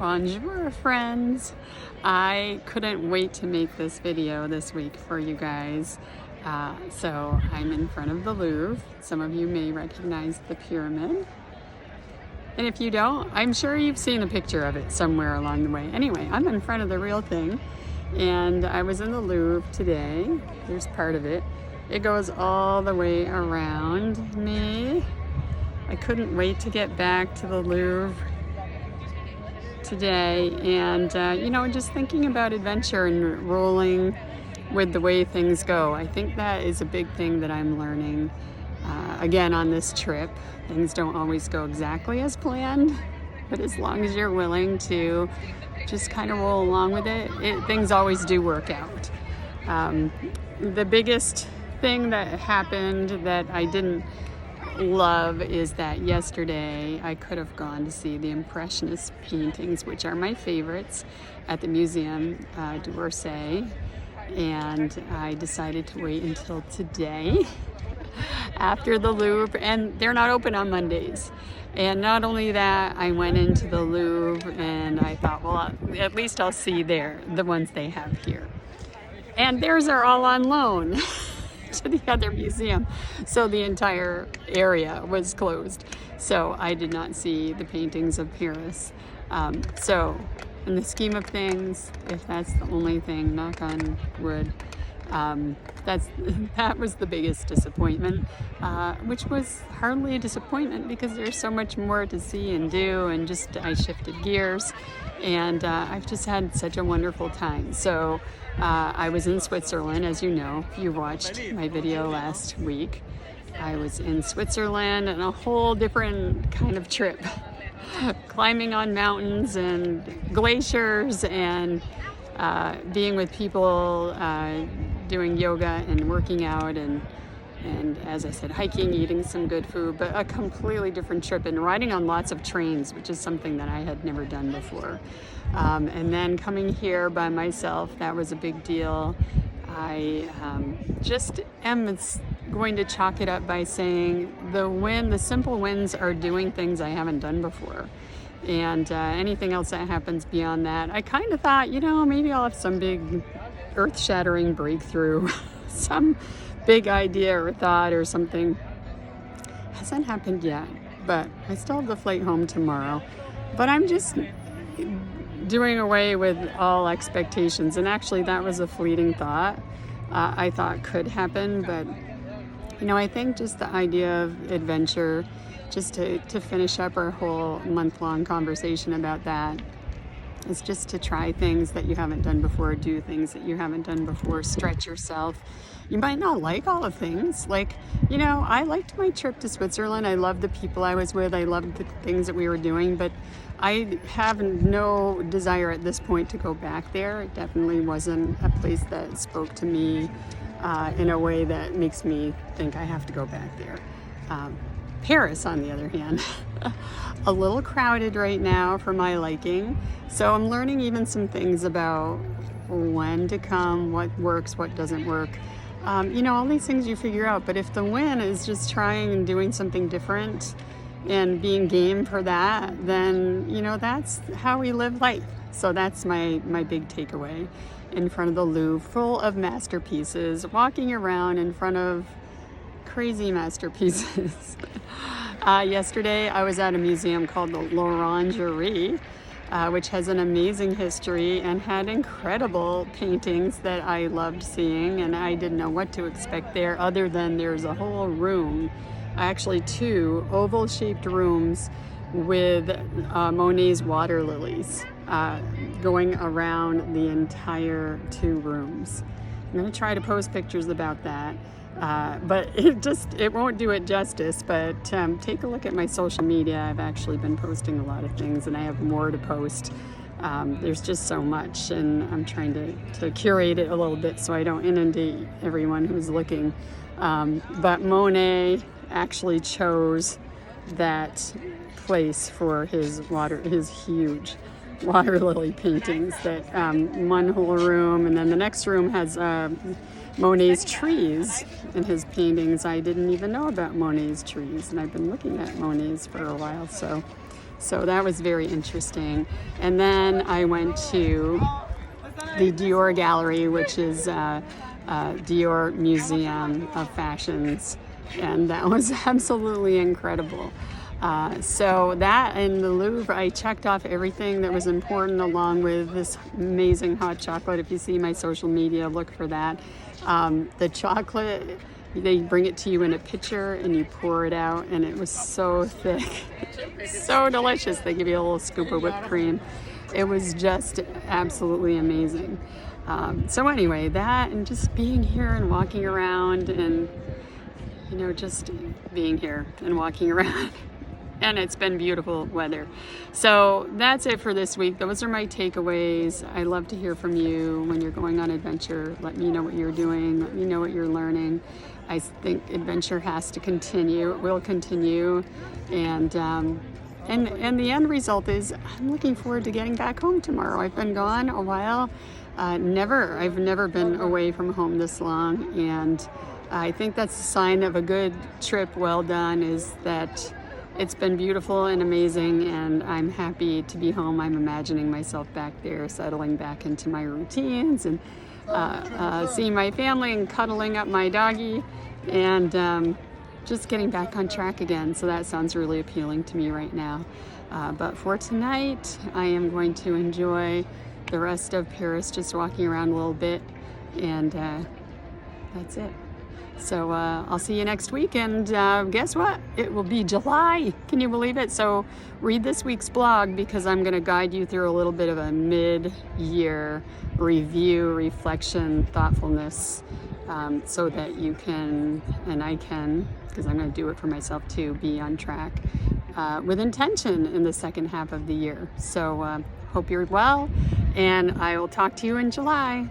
Bonjour friends. I couldn't wait to make this video this week for you guys. So I'm in front of the Louvre. Some of you may recognize the pyramid. And if you don't, I'm sure you've seen a picture of it somewhere along the way. Anyway, I'm in front of the real thing. And I was in the Louvre today. Here's part of it. It goes all the way around me. I couldn't wait to get back to the Louvre today, and just thinking about adventure and rolling with the way things go. I think that is a big thing that I'm learning again on this trip. Things don't always go exactly as planned, but as long as you're willing to just kind of roll along with it, things always do work out. The biggest thing that happened that I didn't love is that yesterday I could have gone to see the Impressionist paintings, which are my favorites, at the Museum d'Orsay, and I decided to wait until today after the Louvre, and they're not open on Mondays. And not only that, I went into the Louvre and I thought, well, at least I'll see the ones they have here, and theirs are all on loan to the other museum, so the entire area was closed, so I did not see the paintings of Paris. So in the scheme of things, if that's the only thing, knock on wood, that was the biggest disappointment, which was hardly a disappointment because there's so much more to see and do, and just I shifted gears, and I've just had such a wonderful time. So I was in Switzerland, as you know, if you watched my video last week. I was in Switzerland and a whole different kind of trip, climbing on mountains and glaciers and being with people, doing yoga and working out, and as I said, hiking, eating some good food, but a completely different trip, and riding on lots of trains, which is something that I had never done before. And then coming here by myself, that was a big deal. I just am going to chalk it up by saying the simple wins are doing things I haven't done before. And anything else that happens beyond that, I kind of thought, maybe I'll have some big earth-shattering breakthrough, some big idea or thought or something. Hasn't happened yet, but I still have the flight home tomorrow. But I'm just doing away with all expectations, and actually that was a fleeting thought I thought could happen, but I think just the idea of adventure, just to finish up our whole month-long conversation about that, is just to try things that you haven't done before, do things that you haven't done before, stretch yourself. You might not like all of things. I liked my trip to Switzerland. I loved the people I was with. I loved the things that we were doing, but I have no desire at this point to go back there. It definitely wasn't a place that spoke to me in a way that makes me think I have to go back there. Paris, on the other hand, a little crowded right now for my liking. So I'm learning even some things about when to come, what works, what doesn't work. All these things you figure out. But if the win is just trying and doing something different and being game for that, then, that's how we live life. So that's my big takeaway. In front of the Louvre, full of masterpieces, walking around in front of crazy masterpieces. Yesterday, I was at a museum called the L'Orangerie, which has an amazing history and had incredible paintings that I loved seeing, and I didn't know what to expect there, other than there's a whole room, actually 2 oval-shaped rooms with Monet's water lilies going around the entire 2 rooms. I'm going to try to post pictures about that. But it won't do it justice, but take a look at my social media. I've actually been posting a lot of things, and I have more to post. There's just so much, and I'm trying to curate it a little bit so I don't inundate everyone who's looking. But Monet actually chose that place for his huge water lily paintings, that one whole room, and then the next room has Monet's trees in his paintings. I didn't even know about Monet's trees, and I've been looking at Monet's for a while, so So that was very interesting. And then I went to the Dior Gallery, which is Dior Museum of Fashions, and that was absolutely incredible. So that and the Louvre, I checked off everything that was important, along with this amazing hot chocolate. If you see my social media, look for that. The chocolate, they bring it to you in a pitcher and you pour it out, and it was so thick, so delicious. They give you a little scoop of whipped cream. It was just absolutely amazing. So anyway, that and just being here and walking around, and just being here and walking around. And it's been beautiful weather. So that's it for this week. Those are my takeaways. I love to hear from you when you're going on adventure. Let me know what you're doing. Let me know what you're learning. I think adventure has to continue. It will continue. And the end result is I'm looking forward to getting back home tomorrow. I've been gone a while. I've never been away from home this long. And I think that's a sign of a good trip well done, is that it's been beautiful and amazing, and I'm happy to be home. I'm imagining myself back there, settling back into my routines, and seeing my family and cuddling up my doggy, and just getting back on track again. So that sounds really appealing to me right now. But for tonight, I am going to enjoy the rest of Paris, just walking around a little bit, and that's it. So I'll see you next week, and guess what? It will be July. Can you believe it? So read this week's blog, because I'm going to guide you through a little bit of a mid-year review, reflection, thoughtfulness, so that you can, and I can, because I'm going to do it for myself too, be on track with intention in the second half of the year. So hope you're well, and I will talk to you in July.